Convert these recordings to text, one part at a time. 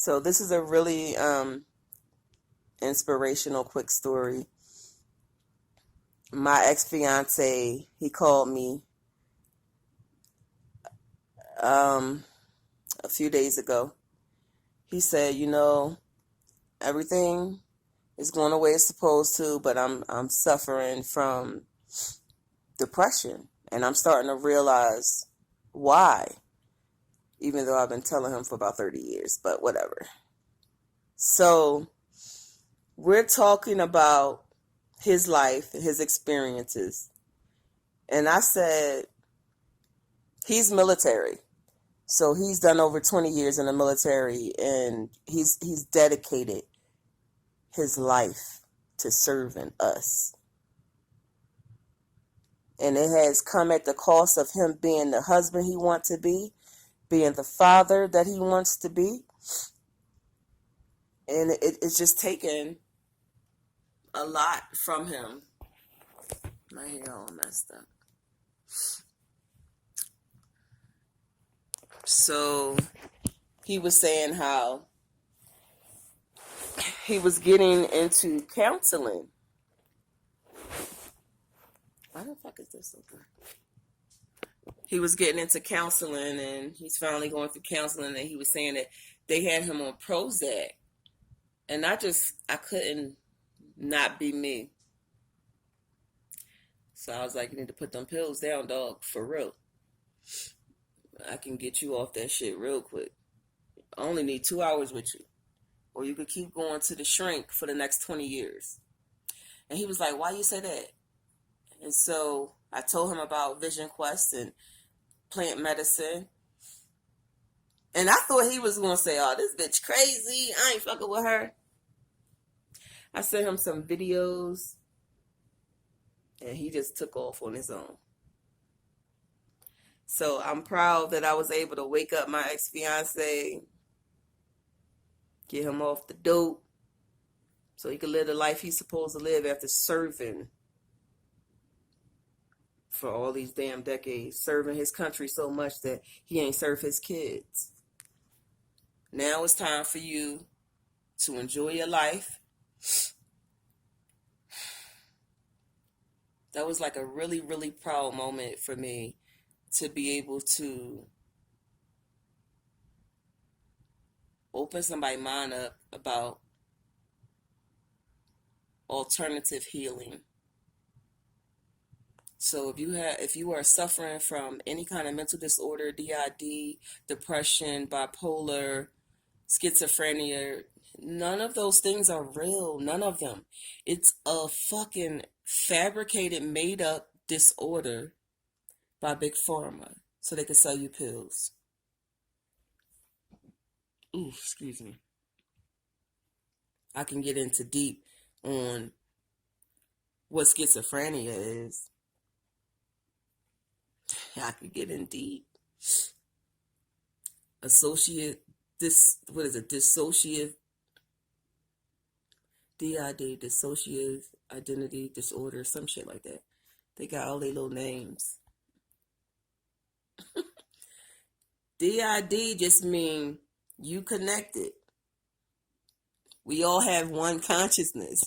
So this is a really inspirational quick story. My ex-fiance, he called me um, a few days ago. He said, everything is going the way it's supposed to, but I'm suffering from depression, and I'm starting to realize why, even though I've been telling him for about 30 years, but whatever. So we're talking about his life, his experiences. And I said, he's military. So he's done over 20 years in the military, and he's dedicated his life to serving us. And it has come at the cost of him being the husband he wants to be, being the father that he wants to be. And it's just taken a lot from him. My hair all messed up. So he was saying how he was getting into counseling. Why the fuck is this open? He was getting into counseling, and he's finally going through counseling, and he was saying that they had him on Prozac. And I couldn't not be me. So I was like, you need to put them pills down, dog, for real. I can get you off that shit real quick. I only need 2 hours with you. Or you could keep going to the shrink for the next 20 years. And he was like, why you say that? And so I told him about Vision Quest and plant medicine. And I thought he was going to say, oh, this bitch crazy. I ain't fucking with her. I sent him some videos, and he just took off on his own. So I'm proud that I was able to wake up my ex-fiance, get him off the dope, so he could live the life he's supposed to live after serving for all these damn decades, serving his country so much that he ain't served his kids. Now it's time for you to enjoy your life. That was like a really, really proud moment for me to be able to open somebody's mind up about alternative healing. So if you are suffering from any kind of mental disorder, DID, depression, bipolar, schizophrenia, none of those things are real. None of them. It's a fucking fabricated, made up disorder by Big Pharma so they can sell you pills. Ooh, excuse me. I can get into deep on what schizophrenia is. I could get in deep. Dissociative DID, dissociative identity disorder, some shit like that. They got all their little names. DID just mean you connected. We all have one consciousness.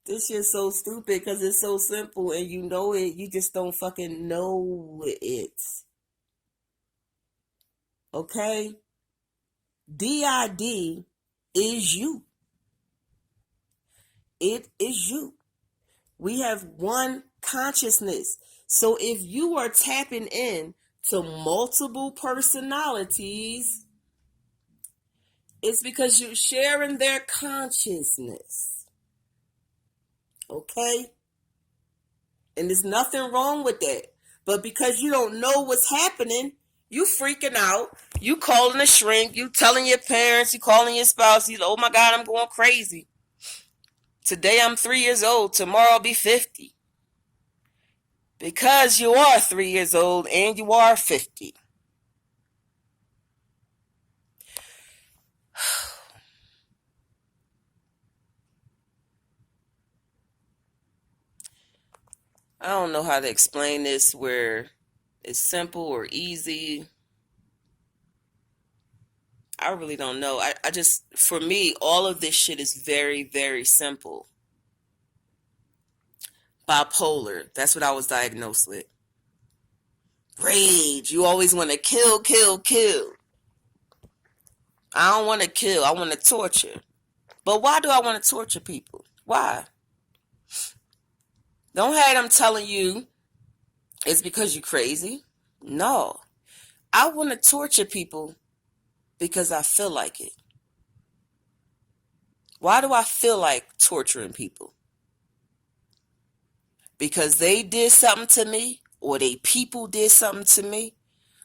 This shit's so stupid because it's so simple and you know it. You just don't fucking know it. Okay? DID is you. It is you. We have one consciousness. So if you are tapping in to multiple personalities, it's because you're sharing their consciousness. Okay? And there's nothing wrong with that. But because you don't know what's happening, you freaking out. You calling a shrink. You telling your parents. You calling your spouse. You, oh my God, I'm going crazy. Today I'm 3 years old. Tomorrow I'll be 50. Because you are 3 years old and you are 50. I don't know how to explain this where it's simple or easy. I really don't know. I just, for me, all of this shit is very, very simple. Bipolar. That's what I was diagnosed with. Rage. You always want to kill, kill, kill. I don't want to kill. I want to torture. But why do I want to torture people? Why? Don't have them telling you it's because you're crazy. No. I want to torture people because I feel like it. Why do I feel like torturing people? Because they did something to me, or they people did something to me,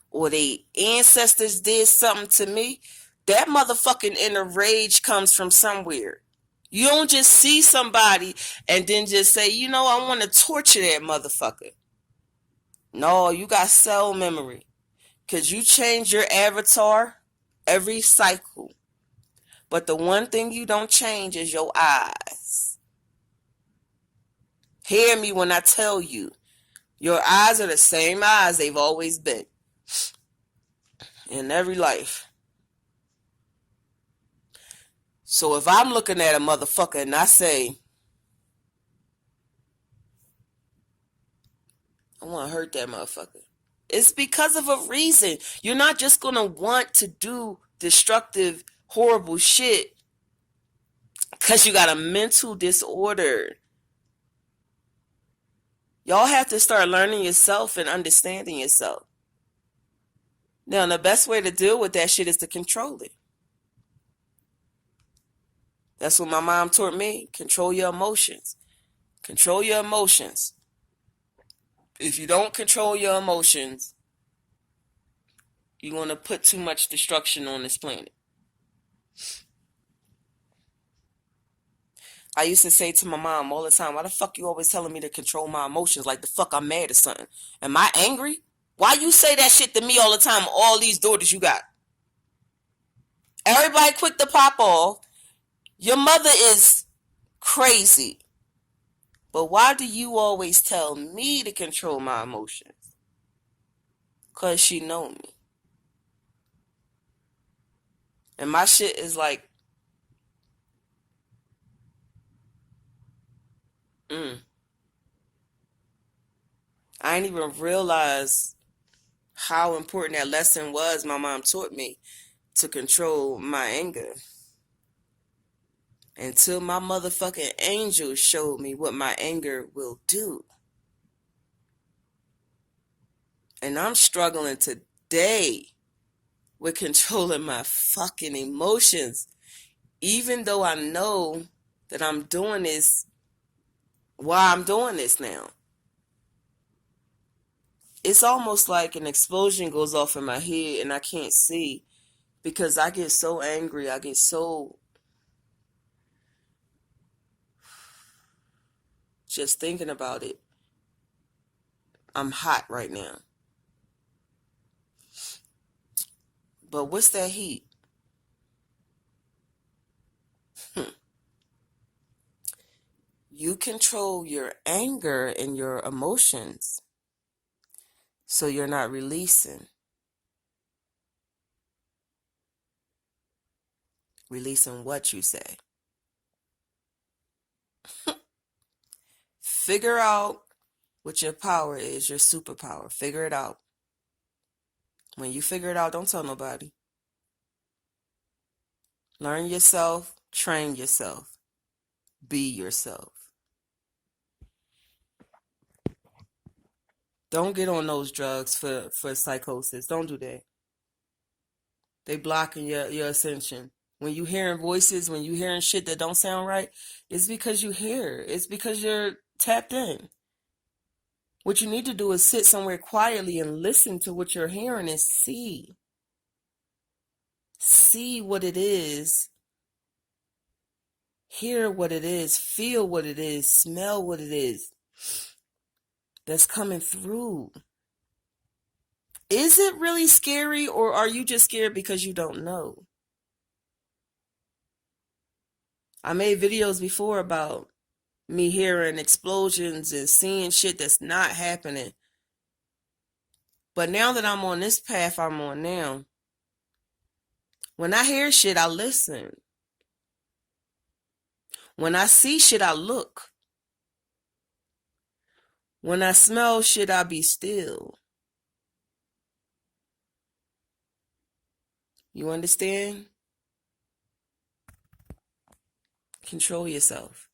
or they ancestors did something to me. That motherfucking inner rage comes from somewhere. You don't just see somebody and then just say, you know, I want to torture that motherfucker. No, you got cell memory. Because you change your avatar every cycle. But the one thing you don't change is your eyes. Hear me when I tell you. Your eyes are the same eyes they've always been. In every life. So if I'm looking at a motherfucker and I say, I want to hurt that motherfucker, it's because of a reason. You're not just going to want to do destructive, horrible shit because you got a mental disorder. Y'all have to start learning yourself and understanding yourself. Now, the best way to deal with that shit is to control it. That's what my mom taught me. Control your emotions. Control your emotions. If you don't control your emotions, you're going to put too much destruction on this planet. I used to say to my mom all the time, why the fuck you always telling me to control my emotions? Like the fuck I'm mad or something. Am I angry? Why you say that shit to me all the time, all these daughters you got? Everybody quick to pop off. Your mother is crazy. But why do you always tell me to control my emotions? Because she know me. And my shit is like, I didn't even realize how important that lesson was my mom taught me to control my anger. Until my motherfucking angel showed me what my anger will do. And I'm struggling today with controlling my fucking emotions. Even though I know that I'm doing this, why I'm doing this now. It's almost like an explosion goes off in my head and I can't see because I get so angry. I get so... Just thinking about it, I'm hot right now. But what's that heat? You control your anger and your emotions, so you're not releasing. Releasing what you say. Figure out what your power is, your superpower. Figure it out. When you figure it out, don't tell nobody. Learn yourself, train yourself, be yourself. Don't get on those drugs for psychosis. Don't do that. They blocking your ascension. When you hearing voices, when you hearing shit that don't sound right, it's because you hear. It's because you're tapped in. What you need to do is sit somewhere quietly and listen to what you're hearing and see. See what it is. Hear what it is. Feel what it is. Smell what it is that's coming through. Is it really scary, or are you just scared because you don't know? I made videos before about me hearing explosions and seeing shit that's not happening. But now that I'm on this path I'm on now, When I hear shit, I listen. When I see shit, I look. When I smell shit, I be still. You understand? Control yourself.